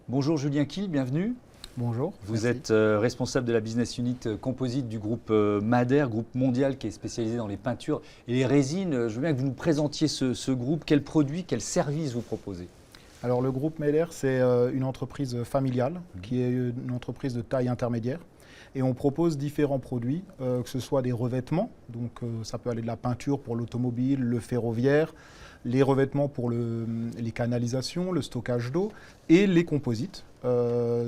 Bonjour Julien Kiel, bienvenue. Bonjour. Vous merci. êtes responsable de la business unit composite du groupe Madère, groupe mondial qui est spécialisé dans les peintures et les résines. Je veux bien que vous nous présentiez ce groupe. Quels produits, quels services vous proposez? Alors le groupe Meder, c'est une entreprise familiale qui est une entreprise de taille intermédiaire. Et on propose différents produits, que ce soit des revêtements, donc ça peut aller de la peinture pour l'automobile, le ferroviaire, les revêtements pour les canalisations, le stockage d'eau, et les composites,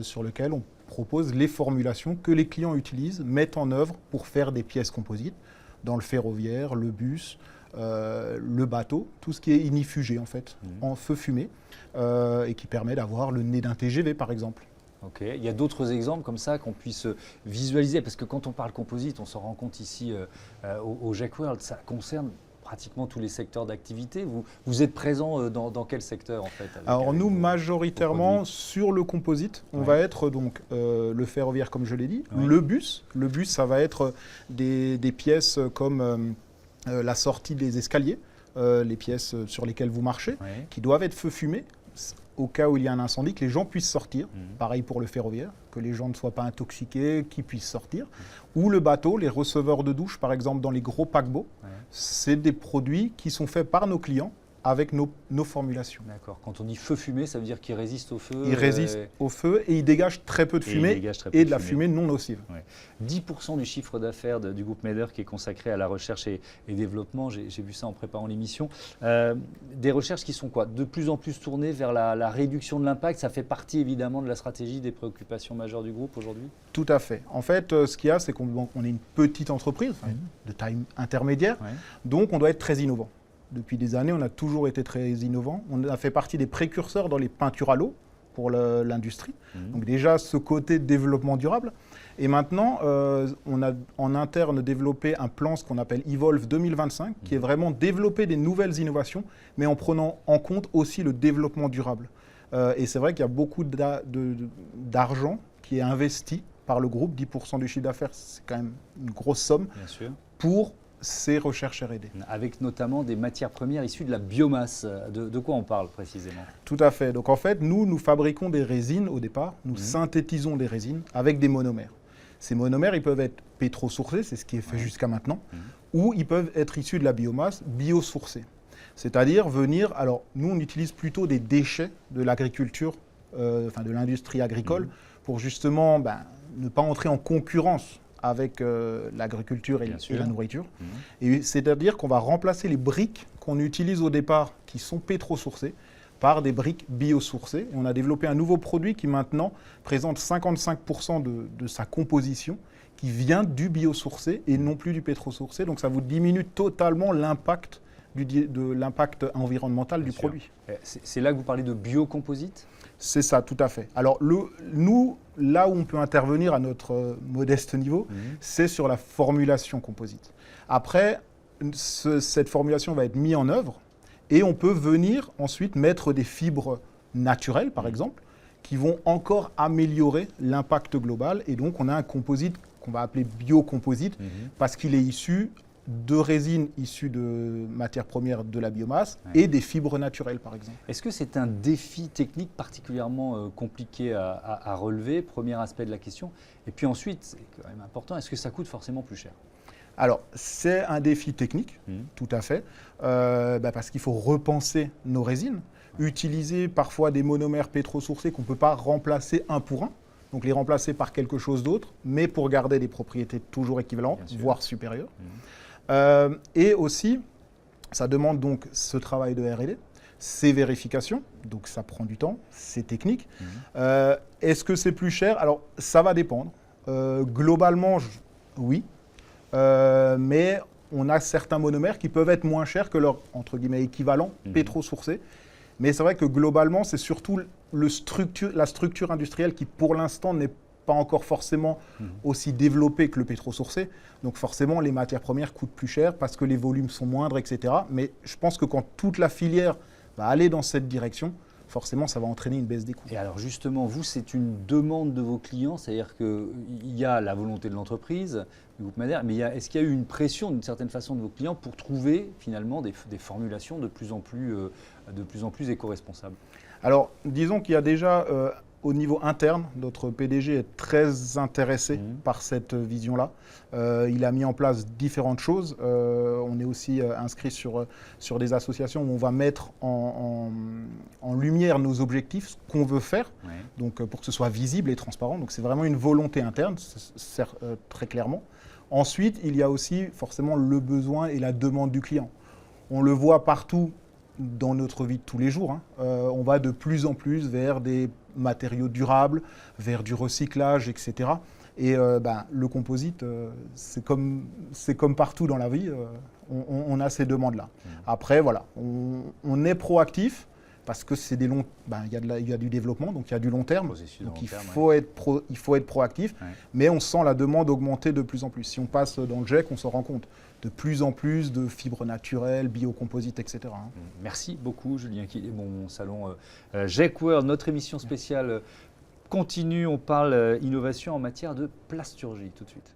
sur lesquels on propose les formulations que les clients utilisent, mettent en œuvre pour faire des pièces composites, dans le ferroviaire, le bus, le bateau, tout ce qui est ignifugé en fait, en feu fumé, et qui permet d'avoir le nez d'un TGV par exemple. Ok. Il y a d'autres exemples comme ça qu'on puisse visualiser, parce que quand on parle composite, on s'en rend compte ici au GEC World, ça concerne pratiquement tous les secteurs d'activité. Vous êtes présent dans quel secteur en fait? Alors nous, majoritairement sur le composite, on va être donc le ferroviaire comme je l'ai dit, le bus. Le bus, ça va être des pièces comme la sortie des escaliers, les pièces sur lesquelles vous marchez, qui doivent être feu fumé, au cas où il y a un incendie, que les gens puissent sortir. Pareil pour le ferroviaire, que les gens ne soient pas intoxiqués, qu'ils puissent sortir. Ou le bateau, les receveurs de douche, par exemple, dans les gros paquebots. C'est des produits qui sont faits par nos clients avec nos formulations. D'accord. Quand on dit feu fumé, ça veut dire qu'il résiste au feu? Il résiste au feu et il dégage très peu de fumée et de la fumée non nocive. 10% du chiffre d'affaires du groupe Meder qui est consacré à la recherche et développement, j'ai vu ça en préparant l'émission. Des recherches qui sont quoi? De plus en plus tournées vers la réduction de l'impact. Ça fait partie évidemment de la stratégie des préoccupations majeures du groupe aujourd'hui? Tout à fait. En fait, ce qu'il y a, c'est qu'on est une petite entreprise, de taille intermédiaire, donc on doit être très innovant. Depuis des années, on a toujours été très innovant. On a fait partie des précurseurs dans les peintures à l'eau pour l'industrie. Donc déjà, ce côté développement durable. Et maintenant, on a en interne développé un plan, ce qu'on appelle Evolve 2025, qui est vraiment développer des nouvelles innovations, mais en prenant en compte aussi le développement durable. Et c'est vrai qu'il y a beaucoup d'argent qui est investi par le groupe. 10% du chiffre d'affaires, c'est quand même une grosse somme. Bien sûr. Pour ces recherches R&D. Avec notamment des matières premières issues de la biomasse. De quoi on parle précisément? Tout à fait. Donc en fait, nous fabriquons des résines au départ. Nous synthétisons des résines avec des monomères. Ces monomères, ils peuvent être pétrosourcés, c'est ce qui est fait jusqu'à maintenant, ou ils peuvent être issus de la biomasse biosourcée. C'est-à-dire venir... Alors nous, on utilise plutôt des déchets de l'agriculture, de l'industrie agricole, pour justement ne pas entrer en concurrence avec l'agriculture et la nourriture. Et c'est-à-dire qu'on va remplacer les briques qu'on utilise au départ, qui sont pétrosourcées, par des briques biosourcées. Et on a développé un nouveau produit qui maintenant présente 55% de sa composition, qui vient du biosourcé et non plus du pétrosourcé. Donc ça vous diminue totalement l'impact environnemental du produit. C'est là que vous parlez de biocomposite? C'est ça, tout à fait. Alors, nous, là où on peut intervenir à notre modeste niveau, c'est sur la formulation composite. Après, cette formulation va être mise en œuvre et on peut venir ensuite mettre des fibres naturelles, par exemple, qui vont encore améliorer l'impact global. Et donc, on a un composite qu'on va appeler biocomposite parce qu'il est issu de résines issues de matières premières de la biomasse et des fibres naturelles, par exemple. Est-ce que c'est un défi technique particulièrement compliqué à relever? Premier aspect de la question. Et puis ensuite, c'est quand même important, est-ce que ça coûte forcément plus cher? Alors, c'est un défi technique, tout à fait, parce qu'il faut repenser nos résines, utiliser parfois des monomères pétrosourcés qu'on ne peut pas remplacer un pour un, donc les remplacer par quelque chose d'autre, mais pour garder des propriétés toujours équivalentes, voire supérieures. Et aussi, ça demande donc ce travail de R&D, ces vérifications, donc ça prend du temps, c'est technique. Est-ce que c'est plus cher? Alors, ça va dépendre. Globalement, oui, mais on a certains monomères qui peuvent être moins chers que leur, entre guillemets, équivalent pétrosourcé. Mais c'est vrai que globalement, c'est surtout la structure industrielle qui, pour l'instant, n'est pas encore forcément aussi développée que le pétrosourcé. Donc forcément, les matières premières coûtent plus cher parce que les volumes sont moindres, etc. Mais je pense que quand toute la filière va aller dans cette direction, forcément, ça va entraîner une baisse des coûts. Et alors justement, vous, c'est une demande de vos clients, c'est-à-dire qu'il y a la volonté de l'entreprise, du groupe Madère, mais est-ce qu'il y a eu une pression d'une certaine façon de vos clients pour trouver finalement des formulations de plus en plus éco-responsables? Alors, disons qu'il y a déjà au niveau interne, notre PDG est très intéressé par cette vision-là. Il a mis en place différentes choses. On est aussi inscrit sur des associations où on va mettre en lumière nos objectifs, ce qu'on veut faire, donc, pour que ce soit visible et transparent. Donc c'est vraiment une volonté interne, très clairement. Ensuite, il y a aussi forcément le besoin et la demande du client. On le voit partout dans notre vie de tous les jours. On va de plus en plus vers des matériaux durables, vers du recyclage, etc. Et le composite, c'est comme partout dans la vie, on a ces demandes-là. Après, voilà, on est proactif parce que c'est des longs, il y a du développement, donc il y a du long terme. Donc il faut être proactif, mais on sent la demande augmenter de plus en plus. Si on passe dans le GEC, on se rend compte de plus en plus de fibres naturelles, biocomposites, etc. Merci beaucoup, Julien Quillet, mon salon GEC World. Notre émission spéciale continue. On parle innovation en matière de plasturgie tout de suite.